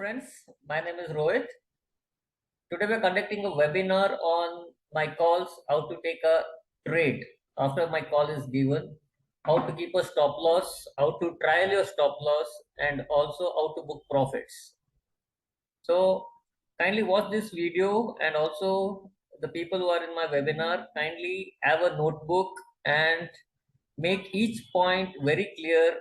Friends, my name is Rohit. Today we are conducting a webinar on my calls, how to take a trade after my call is given, how to keep a stop loss, how to trial your stop loss, and also how to book profits. So kindly watch this video, and also the people who are in my webinar, kindly have a notebook and make each point very clear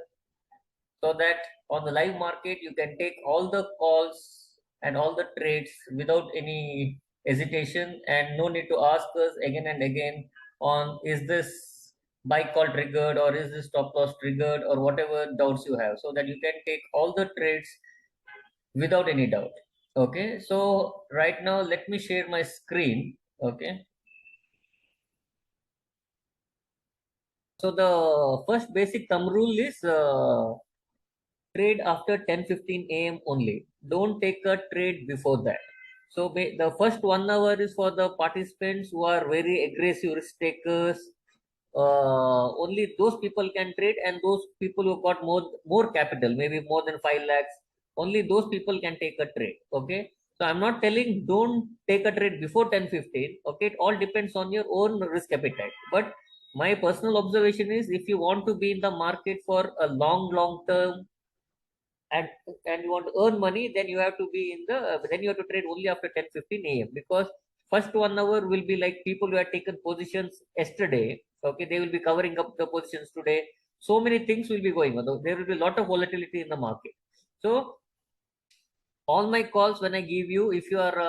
so that on the live market you can take all the calls and all the trades without any hesitation, and no need to ask us again and again on is this buy call triggered or is this stop loss triggered or whatever doubts you have, so that you can take all the trades without any doubt. Okay, so right now let me share my screen. Okay, so the first basic thumb rule is trade after 10:15 a.m. only. Don't take a trade before that. So the first 1 hour is for the participants who are very aggressive risk takers. Only those people can trade, and those people who got more capital, maybe more than 5 lakhs, only those people can take a trade. Okay, so I'm not telling don't take a trade before 10:15. Okay, it all depends on your own risk appetite, but my personal observation is if you want to be in the market for a long term, and and you want to earn money, then you have to be in the then you have to trade only after 10:15 a.m. because first 1 hour will be like people who have taken positions yesterday. Okay, they will be covering up the positions today. So many things will be going on. There will be a lot of volatility in the market. So all my calls when I give you, if you are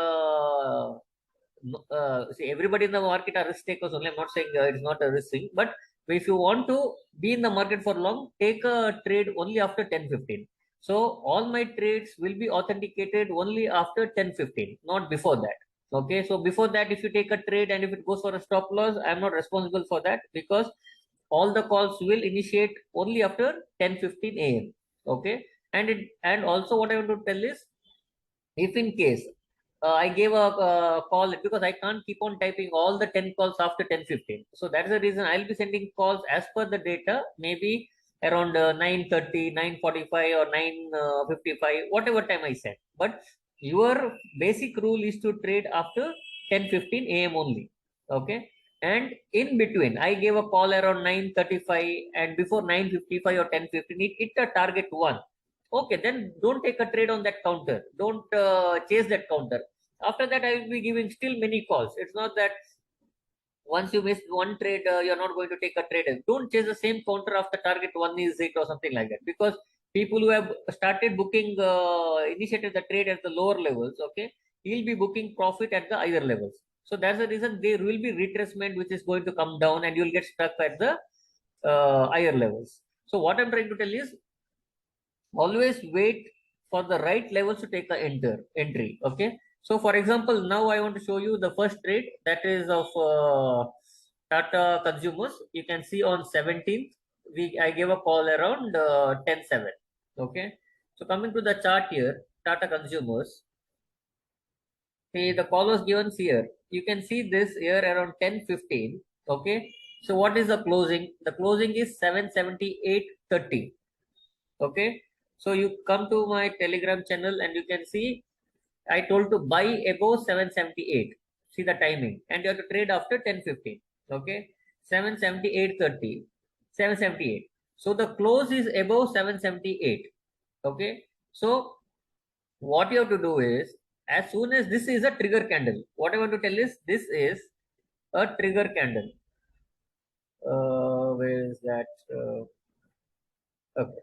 see, everybody in the market are risk takers only. I'm not saying it's not a risk thing, but if you want to be in the market for long, take a trade only after 10:15. So all my trades will be authenticated only after 10:15, not before that. Okay, so before that, if you take a trade and if it goes for a stop loss, I'm not responsible for that, because all the calls will initiate only after 10:15 a.m. Okay, and also what I want to tell is, if in case I gave a call, because I can't keep on typing all the 10 calls after 10:15. So that's the reason I'll be sending calls as per the data, maybe around 9:30, 9:45 or 9:55, whatever time I send. But your basic rule is to trade after 10:15 a.m. only. Okay. And in between, I gave a call around 9:35, and before 9:55 or 10:15, it hit a target one. Okay, then don't take a trade on that counter. Don't chase that counter. After that, I will be giving still many calls. It's not that once you miss one trade, you're not going to take a trade. Don't chase the same counter after target one is hit or something like that. Because people who have started booking, initiated the trade at the lower levels, okay, he'll be booking profit at the higher levels. So that's the reason there will be retracement which is going to come down, and you'll get stuck at the higher levels. So what I'm trying to tell is, always wait for the right levels to take the entry. Okay, so for example, now I want to show you the first trade, that is of Tata Consumers. You can see on 17th I gave a call around 10:07. Okay, so coming to the chart here, Tata Consumers, see the call was given here. You can see this here around 10:15. Okay, so what is the closing? The closing is 778.30. Okay, so you come to my Telegram channel and you can see I told to buy above 778. See the timing, and you have to trade after 10:15. Okay, 778.30, 778. So the close is above 778. Okay, so what you have to do is, as soon as this is a trigger candle, what I want to tell is this is a trigger candle. Where is that? Okay.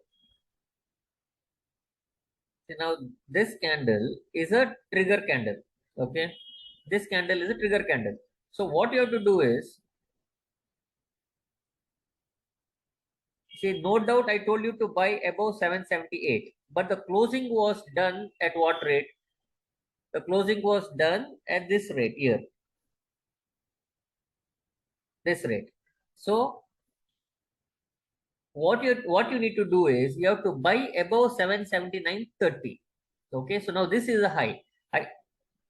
Now this candle is a trigger candle. Okay, this candle is a trigger candle. So what you have to do is, see, no doubt I told you to buy above 778, but the closing was done at what rate? The closing was done at this rate here, this rate. So what you need to do is, you have to buy above 779.30. Okay, so now this is a high.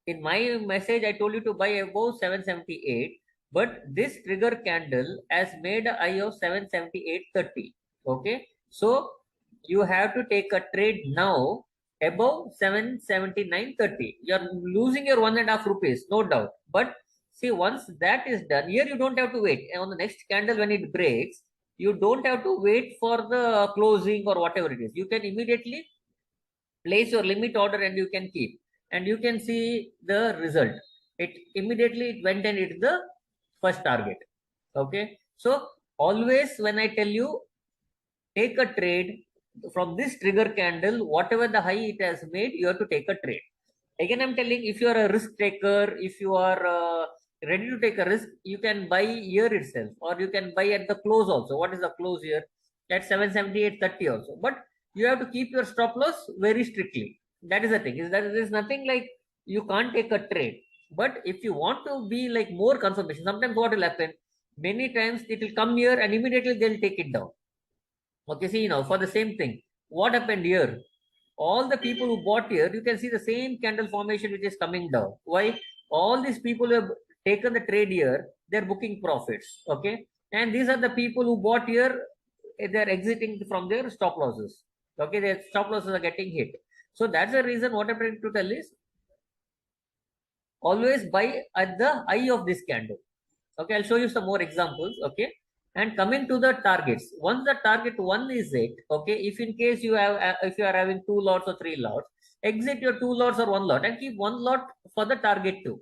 In my message, I told you to buy above 778, but this trigger candle has made a high of 778.30. Okay, so you have to take a trade now above 779.30. You're losing your 1.5 rupees, no doubt. But see, once that is done, here you don't have to wait. And on the next candle, when it breaks, you don't have to wait for the closing or whatever it is. You can immediately place your limit order and you can keep. And you can see the result. It immediately it went and hit the first target. Okay. So always when I tell you take a trade from this trigger candle, whatever the high it has made, you have to take a trade. Again, I'm telling, if you are a risk taker, if you are ready to take a risk, you can buy here itself, or you can buy at the close also. What is the close here? At 778.30 also. But you have to keep your stop loss very strictly. That is the thing. Is that there is nothing like you can't take a trade. But if you want to be like more confirmation, sometimes what will happen? Many times it will come here and immediately they'll take it down. Okay, see now for the same thing. What happened here? All the people who bought here, you can see the same candle formation which is coming down. Why? All these people who have taken the trade here, they're booking profits. Okay. And these are the people who bought here, they're exiting from their stop losses. Okay, their stop losses are getting hit. So that's the reason what I'm trying to tell is always buy at the eye of this candle. Okay, I'll show you some more examples. Okay, and coming to the targets, once the target one is it, okay, if in case you have if you are having two lots or three lots, exit your two lots or one lot and keep one lot for the target two.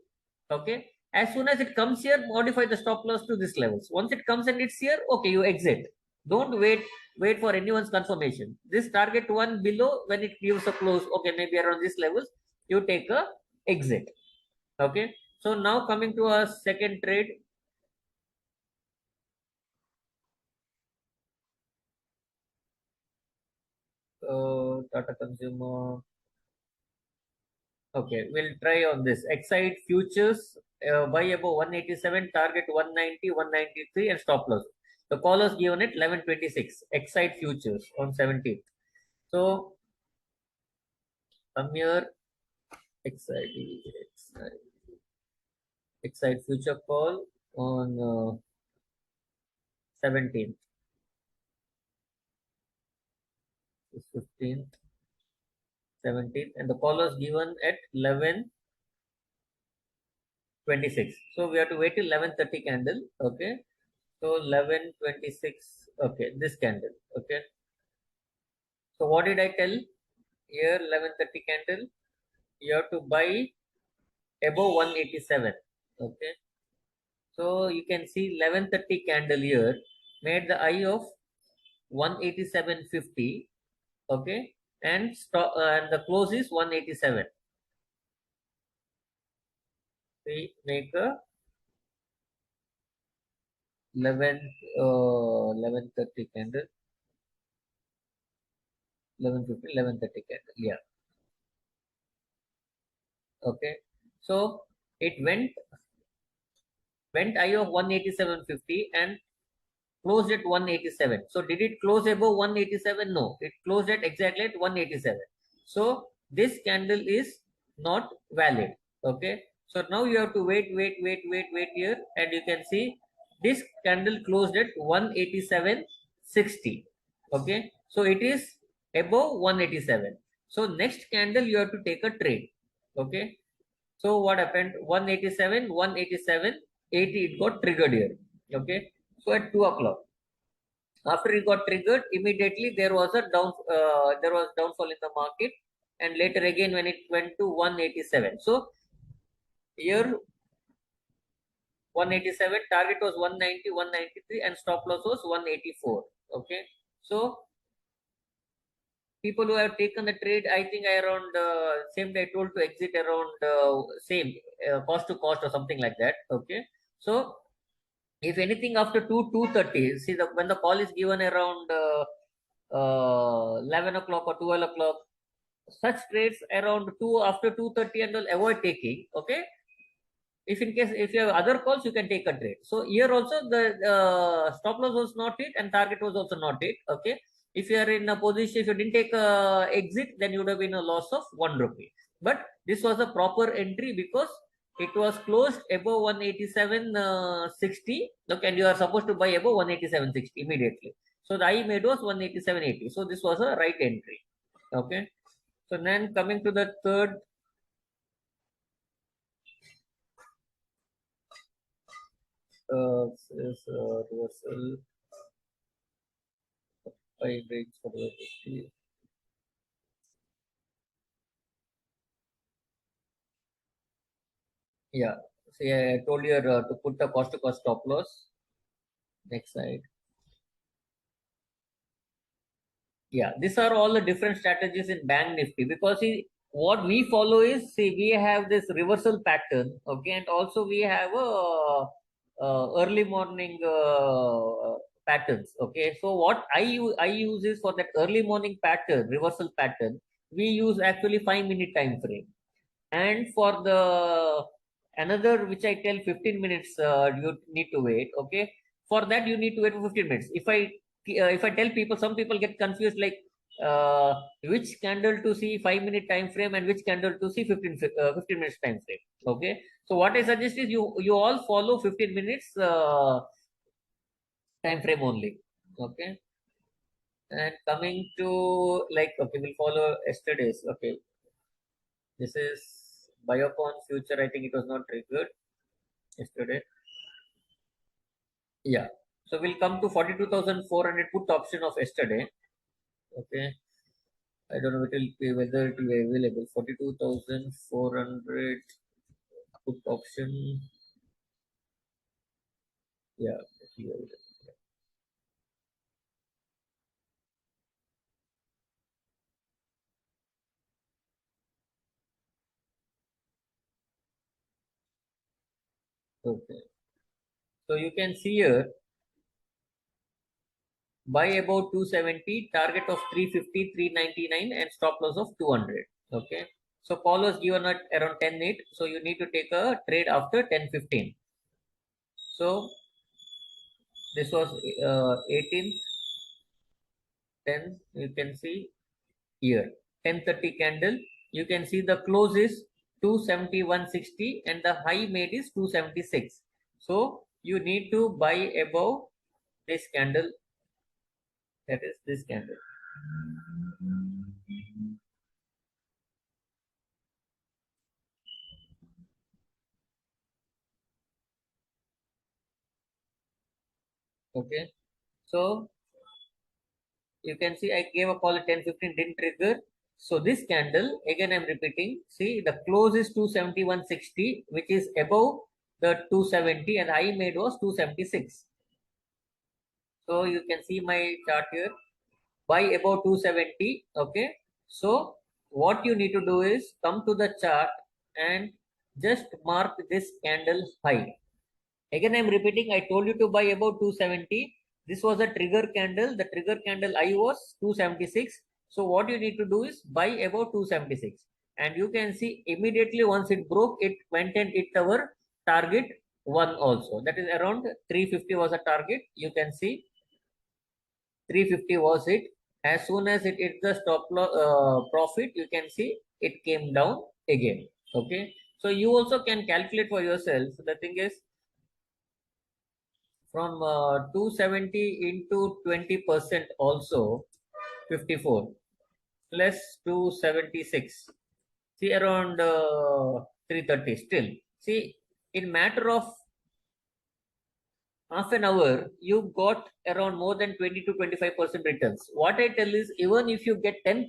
Okay, as soon as it comes here, modify the stop loss to this levels. Once it comes and it's here, okay, you exit. Don't wait for anyone's confirmation. This target one below, when it gives a close, okay, maybe around this levels, you take a exit. Okay, so now coming to a second trade. Tata Consumer. Okay, we'll try on this. Excite futures, buy above 187, target 190, 193, and stop loss. The call was given at 11:26. Excite futures on 17th. So come here, Excite, Excite, Excite future call on 17th, 15th, 17th, and the call was given at 11:26. So we have to wait till 11:30 candle. Okay. So 11:26. Okay, this candle. Okay. So what did I tell? Here 11:30 candle. You have to buy above 187. Okay. So you can see 11:30 candle here made the high of 187.50. Okay. And stop and the close is 187. We make a 11:30 candle. 11:50, 11:30 candle. Yeah. Okay. So it went high of 187.50 and closed at 187. So did it close above 187? No, it closed at exactly at 187. So this candle is not valid. Okay. So now you have to wait here, and you can see this candle closed at 187.60. Okay. So it is above 187. So next candle you have to take a trade. Okay. So what happened? 187, 187, 80, it got triggered here. Okay. So at 2 o'clock, after it got triggered, immediately there was a downfall in the market, and later again when it went to 187. So here 187, target was 190, 193, and stop loss was 184. Okay. So people who have taken the trade, I think around same day I told to exit around same cost to cost or something like that. Okay. So if anything after 2:30, see the when the call is given around 11 o'clock or 12 o'clock, such trades around 2 after 2:30 and all avoid taking. Okay. If in case if you have other calls, you can take a trade. So here also the stop loss was not hit and target was also not hit. Okay. If you are in a position, if you didn't take a exit, then you would have been a loss of 1 rupee. But this was a proper entry because it was closed above 187.60. Okay, and you are supposed to buy above 187.60 immediately. So the I made was 187.80. So this was a right entry. Okay. So then coming to the third, is reversal by range for the 50. Yeah. See, I told you to put the cost to cost stop loss. Next slide. Yeah, these are all the different strategies in Bank Nifty because see, what we follow is, see, we have this reversal pattern, okay, and also we have early morning patterns, okay. So what I use is for that early morning pattern, reversal pattern, we use actually 5 minute time frame. And for the another which I tell 15 minutes, you need to wait, okay. For that you need to wait for 15 minutes. If I tell people, some people get confused, like uh, which candle to see 5 minute time frame and which candle to see 15 minutes time frame, okay. So what I suggest is you all follow 15 minutes time frame only, okay. And coming to, like, okay, we'll follow yesterday's, okay. This is Biocon future. I think it was not triggered yesterday. Yeah. So we'll come to 42,400 put option of yesterday. Okay. I don't know whether it will be available. 42,400 put option. Yeah. It will be available. Okay. So you can see here, buy about 270, target of 350, 399, and stop loss of 200. Okay. So call was given at around 10:08. So you need to take a trade after 10:15. So this was 18th, 10. You can see here 10:30 candle. You can see the close is 271.60 and the high made is 276. So you need to buy above this candle, that is this candle. Okay. So you can see I gave a call at 10:15, didn't trigger. So this candle, again I'm repeating, see the close is 271.60, which is above the 270, and high made was 276. So you can see my chart here, buy about 270, okay. So what you need to do is come to the chart and just mark this candle high. Again, I'm repeating, I told you to buy about 270. This was a trigger candle. The trigger candle I was 276. So what you need to do is buy about 276. And you can see immediately once it broke, it went and hit our target one also. That is around 350 was a target. You can see 350 was it. As soon as it hit the stop loss profit, you can see it came down again. Okay. So you also can calculate for yourself. The thing is, from 270 into 20% also 54 plus 276, see around 330 still. See, in matter of half an hour you got around more than 20 to 25% returns. What I tell is, even if you get 10%,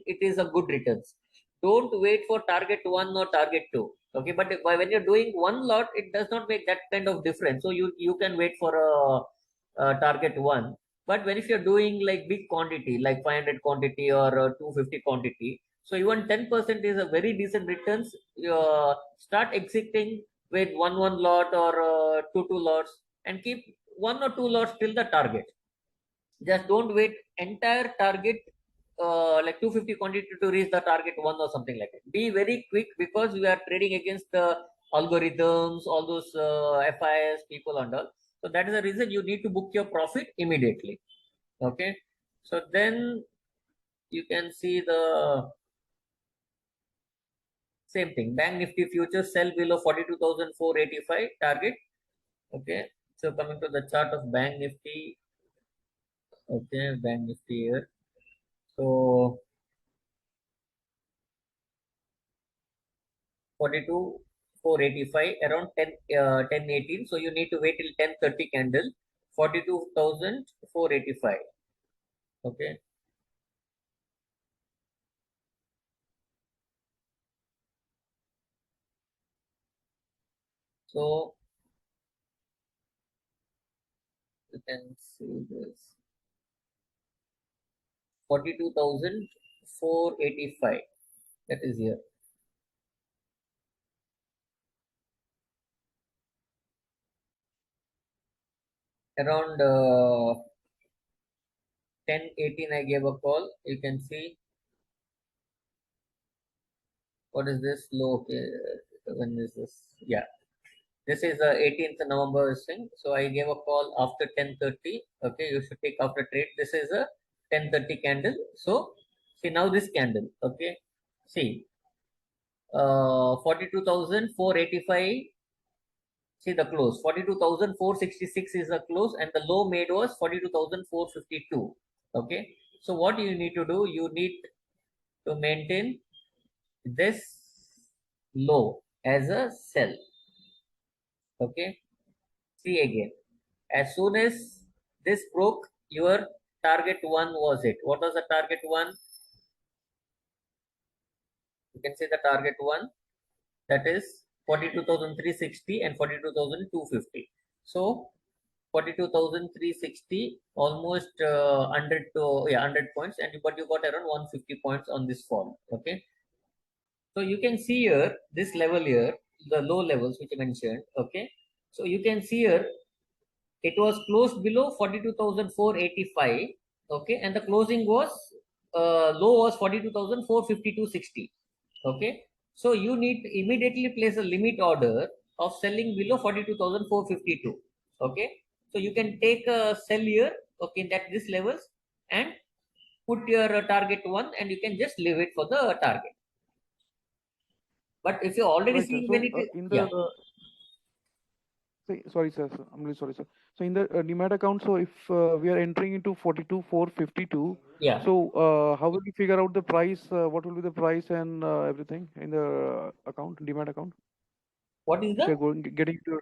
it is a good returns. Don't wait for target one or target two, okay. But when you're doing one lot, it does not make that kind of difference. So you can wait for a target one. But when if you're doing like big quantity, like 500 quantity or 250 quantity, so even 10% is a very decent returns. Start exiting with one lot or two lots, and keep one or two lots till the target. Just don't wait entire target, like 250 quantity to reach the target one or something like that. Be very quick because we are trading against the algorithms, all those FIS people and all. So that is the reason you need to book your profit immediately. Okay. So then you can see the same thing. Bank Nifty futures sell below 42,485 target. Okay. So coming to the chart of Bank Nifty. Okay, Bank Nifty here. So 42 485 around 10 18. So you need to wait till 10:30 candle 42,485. Okay, so you can see this 42,485, that is here. Around 10:18 I gave a call. You can see what is this low. Okay, when is this? Yeah, this is the 18th November thing. So I gave a call after 10:30. Okay, you should take after trade. This is a 10:30 candle. So see now this candle. Okay, see 42,485. See the close 42,466 is the close, and the low made was 42,452. Okay, so what you need to do? You need to maintain this low as a sell. Okay, see again. As soon as this broke, your target one was it. What was the target one? You can see the target one, that is 42,360 and 42,250. So 42,360 almost 100 to, yeah, 100 points, and but you got around 150 points on this fall. Okay, so you can see here this level here, the low levels which I mentioned. Okay, so you can see here it was closed below 42,485. Okay, and the closing was low was 42,452.60. Okay, so you need to immediately place a limit order of selling below 42,452. Okay, so you can take a sell here, okay, at this levels, and put your target one, and you can just leave it for the target. But if you're already Right, sir. seeing when So it is, in yeah, the sorry, sir. I'm really sorry, sir. So in the demat account, so if we are entering into 42,452, yeah, so how will we figure out the price? What will be the price and everything in the account, demat account? what is If the you're going getting to,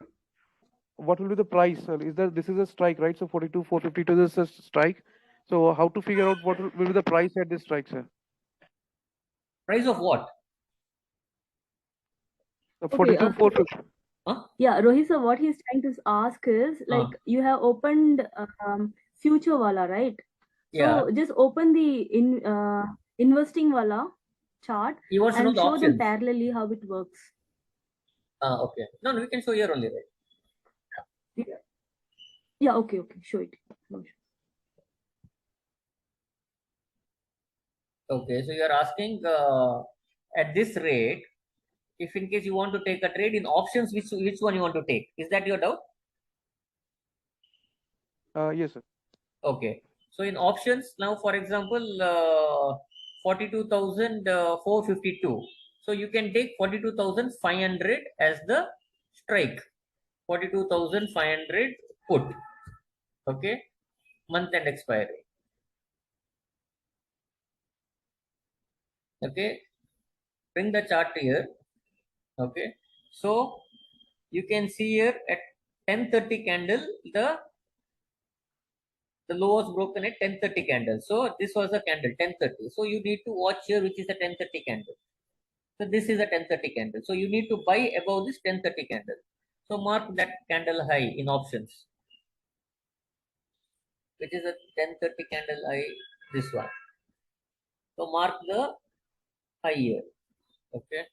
what will be the price? Is there, this is a strike, right? So 42,452 is a strike. So how to figure out what will be the price at this strike, sir? price of what? Okay, 42,450. Huh? yeah, Rohit sir, what he's trying to ask is like you have opened future wala, right? Yeah, So just open the investing wala chart he wants to know and the show them options. parallelly how it works. Okay, no, we can show here only, right? Yeah, yeah, okay, show it. No issue. Okay, so you are asking at this rate, if in case you want to take a trade in options, which one you want to take? Is that your doubt? Yes, sir. Okay, so in options now, for example, 42,452. So you can take 42,500 as the strike. 42,500 put. Okay, month and expiry. Okay, bring the chart here. Okay, so you can see here at 10:30 candle, the low was broken at 10:30 candle. So this was a candle 10:30. So you need to watch here which is a 10:30 candle. So this is a 10:30 candle. So you need to buy above this 10:30 candle. So mark that candle high in options, which is a 10:30 candle high. This one. So mark the high here. Okay.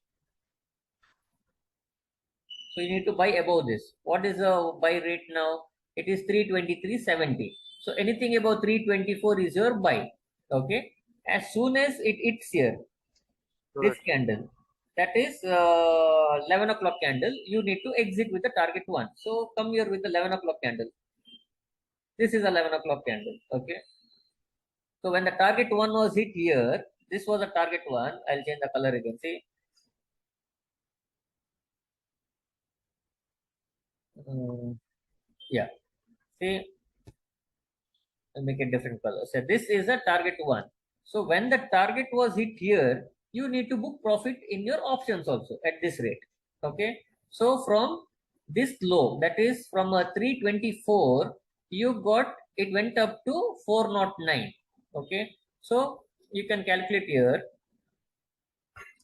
So you need to buy above this. What is the buy rate now? It is 323.70. So anything above 324 is your buy. Okay. As soon as it hits here, this Correct. candle, that is 11 o'clock candle, you need to exit with the target one. So come here with the 11 o'clock candle. This is 11 o'clock candle. Okay. So when the target one was hit here, this was the target one. I'll change the color again. See. Yeah. See, I'll make a different color. So this is a target one. So when the target was hit here, you need to book profit in your options also at this rate. Okay, so from this low, that is from 324, you got, it went up to 409. Okay, so you can calculate here,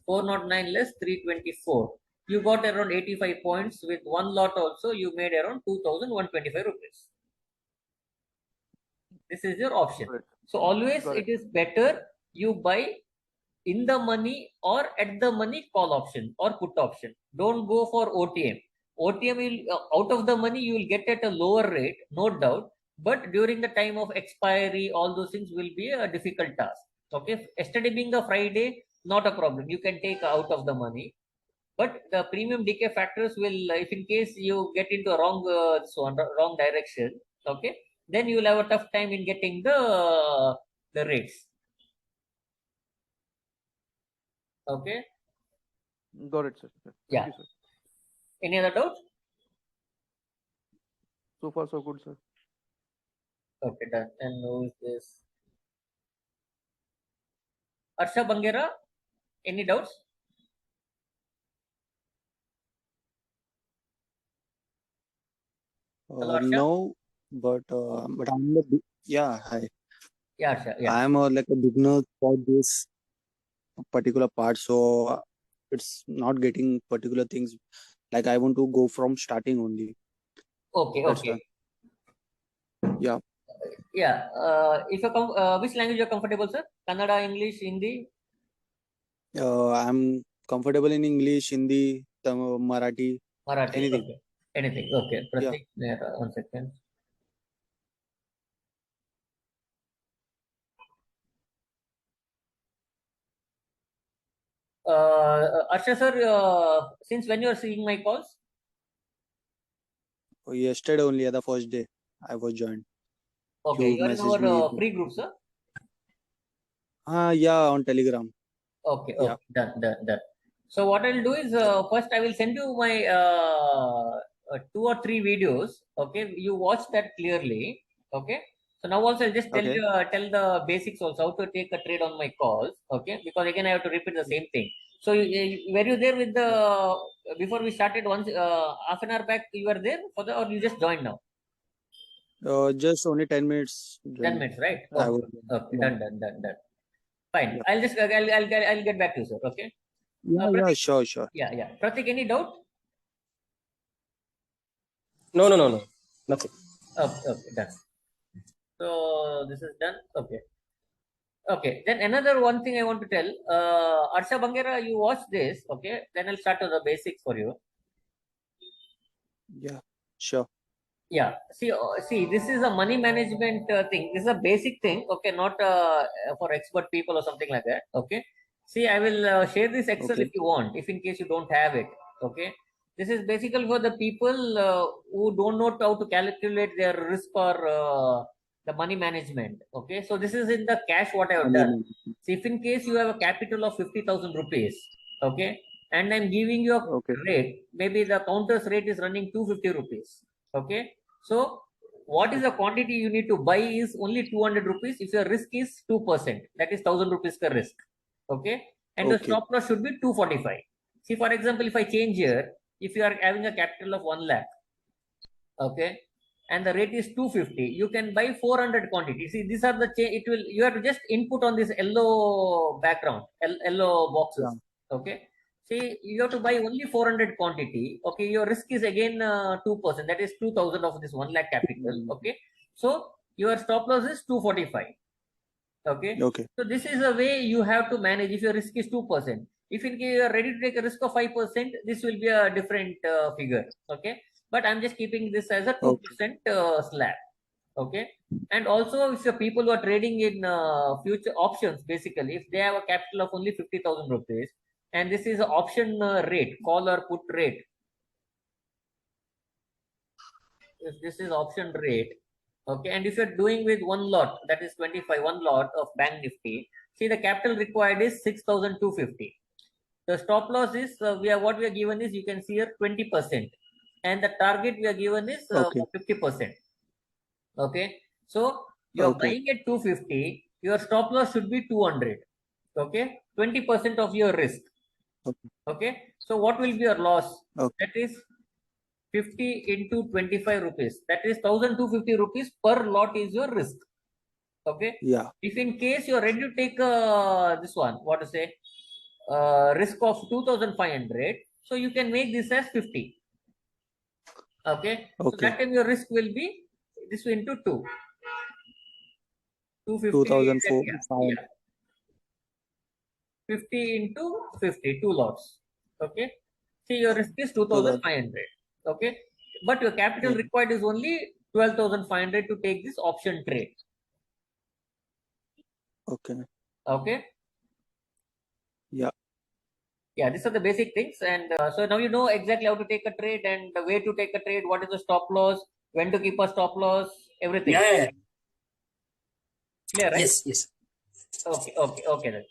409 less 324, you got around 85 points. With one lot also you made around 2125 rupees. This is your option. Got it. So always Got it it. is better you buy in the money or at the money call option or put option. Don't go for OTM. OTM will out of the money you will get at a lower rate, no doubt. But during the time of expiry, all those things will be a difficult task. Okay, yesterday being a Friday, not a problem. You can take out of the money. But the premium decay factors will, if in case you get into a wrong direction, okay, then you will have a tough time in getting the rates. Okay. Got it, sir. Thank Yeah. you, sir. Any other doubts? So far, so good, sir. Okay, done. And who is this? Arsha Bangera, any doubts? Hello, Arsha. No, but I'm yeah, hi. Yeah, Arsha. Yeah. I'm like a beginner for this particular part, so it's not getting particular things. Like I want to go from starting only. Okay. That's Okay. why. Yeah. Yeah. If you which language you're comfortable, sir? Kannada, English, Hindi? I'm comfortable in English, Hindi, Tamil, Marathi, Marathi. anything. Okay. Anything. Okay. Yeah. Pratik, Mehra, 1 second. Arsha sir, since when you are seeing my calls? Yesterday only, the first day I was joined. Okay, You you are in messaged me. our free group, sir. Yeah, on Telegram. Okay, Yeah. okay, done. So what I'll do is first I will send you my 2 or 3 videos. Okay, you watch that clearly. Okay. So now also I'll just tell Okay. you tell the basics also, how to take a trade on my calls. Okay, because again I have to repeat the same thing. So were you there with the before we started once half an hour back? You were there for the, or you just joined now? Just only 10 minutes. 10 minutes, right? I Okay, was. okay, Yeah. done. Fine. Yeah. I'll get back to you, sir. Okay. Yeah, Pratik, sure. yeah. Pratik, any doubt? No. Nothing. Okay, done. So this is done. Okay. Then another one thing I want to tell, Arsha Bangera, you watch this. Okay. Then I'll start with the basics for you. Yeah, sure. Yeah. See, this is a money management thing. This is a basic thing. Okay, not for expert people or something like that. Okay. See, I will share this Excel Okay. if you want, if in case you don't have it. Okay. This is basically for the people who don't know how to calculate their risk or the money management. Okay. So this is in the cash what I have Money done. management. See, if in case you have a capital of 50,000 rupees, okay, and I'm giving you a Okay. rate, maybe the counter's rate is running 250 rupees. Okay. So what is the quantity you need to buy is only 200 rupees if your risk is 2%. That is 1,000 rupees per risk. Okay. And the Okay. stop loss should be 245. See, for example, if I change here, if you are having a capital of 1 lakh, okay, and the rate is 250, you can buy 400 quantity. See, these are the it will, you have to just input on this yellow background, yellow boxes. Yeah. Okay. See, you have to buy only 400 quantity. Okay, your risk is again 2%. That is 2,000 of this 1 lakh capital. Okay, so your stop loss is 245. Okay, Okay. so this is a way you have to manage if your risk is 2%. If in case you are ready to take a risk of 5%, this will be a different figure. Okay, but I'm just keeping this as a 2% slab. Okay, and also if the people who are trading in future options, basically if they have a capital of only 50,000 rupees, and this is option rate, call or put rate, if this is option rate, okay, and if you're doing with one lot, that is 25, one lot of bank nifty, see the capital required is 6,250. The stop loss is what we are given is, you can see here, 20%, and the target we are given is Okay. 50%. Okay, so you are Okay. buying at 250, your stop loss should be 200. Okay, 20% of your risk. Okay. Okay. So what will be your loss? Okay. That is 50 into 25 rupees. That is 1250 rupees per lot is your risk. Okay. Yeah. If in case you're ready to take this one, what to say, risk of 2500, so you can make this as 50. Okay. So Okay. that time your risk will be this into 2. 250 2004. yeah. 50 into 50, 2 lots. Okay. See, your risk is 2500. Okay. But your capital Yeah. required is only 12,500 to take this option trade. Okay. Okay. Yeah. Yeah, these are the basic things. And so now you know exactly how to take a trade and the way to take a trade, what is the stop loss, when to keep a stop loss, everything. Yeah. Clear, right? Yes. Okay, okay, okay then.